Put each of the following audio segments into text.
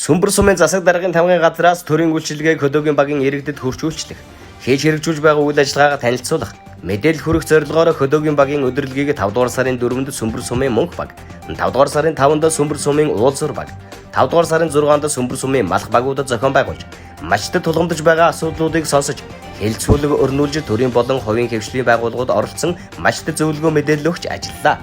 Сүмбэр сумын засаг даргын тамгын газраас төрийн үйлчилгээг хөдөөгийн багийн иргэдэд хүрчүүлчлэх, хийж хэрэгжүүлж байгаа үйл ажиллагаагаа танилцуулах, мэдээлэл хүргэх зорилгоор хөдөөгийн багийн өдөрлөгийг 5 дугаар сарын 4-нд Сүмбэр сумын Мөнх баг, 5 дугаар сарын 5-нд Сүмбэр сумын Уулзуур баг, 5 дугаар сарын 6-нд Сүмбэр сумын Малх багуудад зохион байгуулж, мачтад тулгамдж байгаа асуудлуудыг сонсож, хэлцүүлэг өрнүүлж төрийн болон хувийн хэвшлийн байгууллагууд оролцсон мачтад зөвлөгөө мэдээлэл өгч ажиллалаа.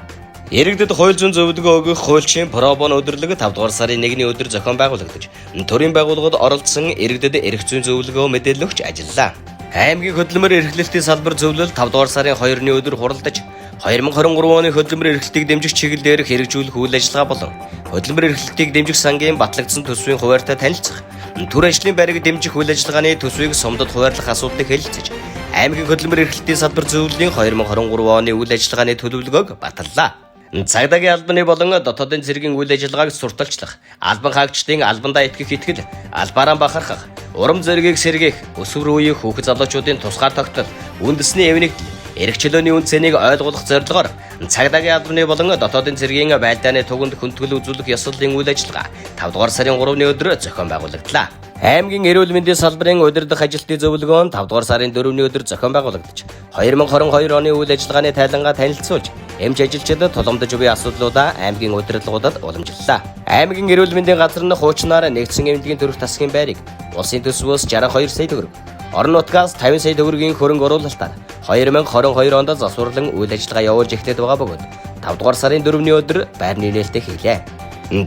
Иргэдэд хууль зүйн зөвлөгөө өгөх хуульчийн пробон өдөрлөг 5 дугаар сарын 1-ний өдөр зохион байгуулагдаж, төрийн байгууллагууд оролцсон иргэдэд эрх зүйн зөвлөгөө мэдээлэл өгч ажиллалаа. Аймгийн хөдөлмөр эрхлэлтийн салбар зөвлөл 5 дугаар сарын 2-ны өдөр хуралдаж, 2023 оны хөдөлмөр эрхлэлтийг дэмжих чиглэлээр хэрэгжүүлэх үйл ажиллагаа болон хөдөлмөр эрхлэлтийг дэмжих сангийн батлагдсан төсвийн хуваарьтай танилцах, төр ажлын байрыг дэмжих үйл ажиллагааны төсвийг сумдад хуваарлах асуудлыг хэлэлцэж, аймгийн хөдөлмөр эрхлэлтийн салбар зөвлөлийн 2023 оны үйл ажиллагааны төлөвлөгөөг баталлаа. Цагдаагийн албаны болон дотоодын цэргийн үйл ажиллагааг сурталчлах, албан хаагчдын албандаа итгэх итгэл, албаараа бахархах, урам зоригийг сэргээх, өсвөр үеийн хүүхэд залуучуудын тусгаар тогтвол, үндэсний эвнэгдэл, эрх чөлөөний үн цэнийг ойлгуулах зорилгоор цагдаагийн албаны болон дотоодын цэргийн байлдааны туганд хүндэтгэл үзүүлэх ёслолын үйл ажиллагаа 5 дугаар сарын 3-ны өдөр зохион байгуулагдлаа. Аймгийн эрүүл мэндийн салбарын удирдах ажилтны зөвлөгөө нь 5 дугаар сарын 4-ний өдөр зохион байгуулагдаж, 2022 оны үйл ажиллагааны тайлангаа танилцуулж, эмч ажилчдад тулгамдж буй асуудлуудаа аймгийн удирдлагуудад уламжлалаа. Аймгийн эрүүл мэндийн газар нь хуучнаар нэгдсэн эмнэлгийн төрөх тасгийн байрыг улсын төсвөөс 62 сая төгрөг, орон нутгаас 50 сая төгрөгийн хөрөнгө оруулалтаар 2022 онд засварлан үйл ажиллагаа явуулж эхлээд байгаа бөгөөд 5 дугаар сарын 4-ний өдөр байрны нээлттэй хийлээ.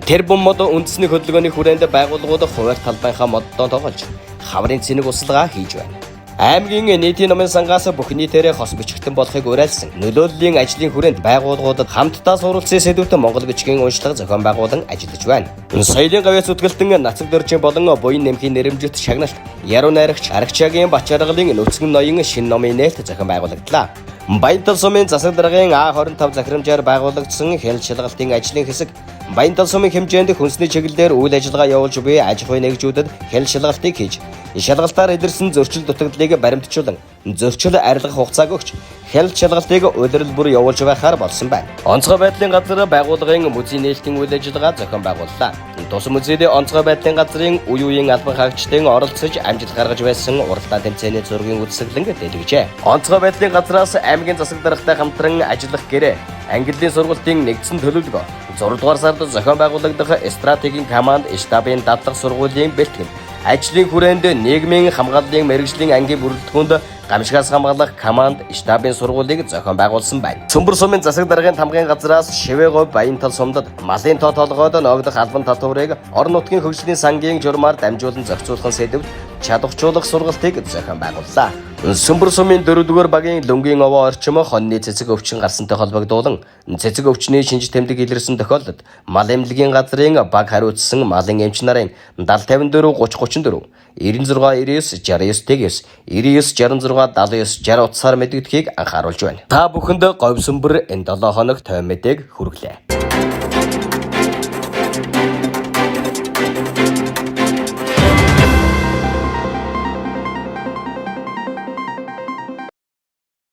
Тэр боммод үндэсний хөдөлгөөний хүрээнд байгууллагууд хуваарь талбайнхаа моддоо тоглож, хаврын цэник услага хийж байна. Аймгийн нийтийн номын сангаас бүх нийтээрээ хос бичгтэн болохыг уриалсан нөлөөллийн ажлын хүрээнд байгууллагуудад хамтдаа суралцсан сэдвүүтэн Монгол бичгийн уншлага зохион байгуулан ажиллаж байна. Соёлын гавьяас үтгэлтэн нацаг дөржин болон буян нэмхийн нэрэмжит шагналт, яруу найрагч Аргачаагийн Бачааргалын Нүцгэн ноён шинэ номын нээлт зохион байгуулагдлаа. Баянтал сумын засаг даргын А25 захирамжаар байгуулагдсан хяналт шалгалтын ажлын хэсэг Баянтал сумын хэмжээнд хүнсний чиглэлээр үйл ажиллагаа явуулж буй аж ахуйн нэгжүүдэд хяналт шалгалтыг хийж, шалгалтаар илэрсэн зөрчил дутагдлыг баримтжуулан, зөрчил арилгах хугацааг өгч, хяналт шалгалтыг улирал бүр явуулж байхаар болсон байна. Онцгой байдлын газар байгууллагын музейн нээлтийн үйл ажиллагаа зохион байгууллаа. Тус музейд онцгой байдлын газрын үе үеийн албан хаагчдын оролцож амжилт гаргаж байсан уралдаан тэмцээний зургийн үзэсгэлэн дэлгэжээ. Онцгой байдлын газраас аймгийн засаг даргатай хамтран ажиллах гэрээ, ангиллын сургалтын нэгдсэн төлөвлөгөө, 6 дугаар сард зохион байгуулагдах стратегийн команд штабын дадлаг сургуулийн бэлтгэл, ажлын хүрээнд нийгмийн хамгааллын мэргэжлийн ангийн бүрэлдэхүүнд гамшигаас хамгаалах команд штабын сургуулийг зохион байгуулсан байна. Сүмбэр сумын засаг даргын тамгын газраас Шивээгов Баянтал сумдад малын тоо толгойд ногдох албан татварыг орон нутгийн хөгжлийн сангийн журмаар дамжуулан зохицуулах сэдвт чадварчуулах сургалтыг зохион байгууллаа. Сүмбэр сумын 4-р багийн Лөнгийн овоо орчим хоньны цэцэг өвчин гарсантай холбогдуулан цэцэг өвчний шинж тэмдэг илэрсэн тохиолдолд мал эмнэлгийн газрын баг хариуцсан малын эмч нарын 7054 3034 96 99 69 99 66 79 60 утсаар мэдэгдэхийг анхааруулж байна. Та бүхэнд говь сүмбэр энэ 7 хоног тойм мэдээг хүргэлээ.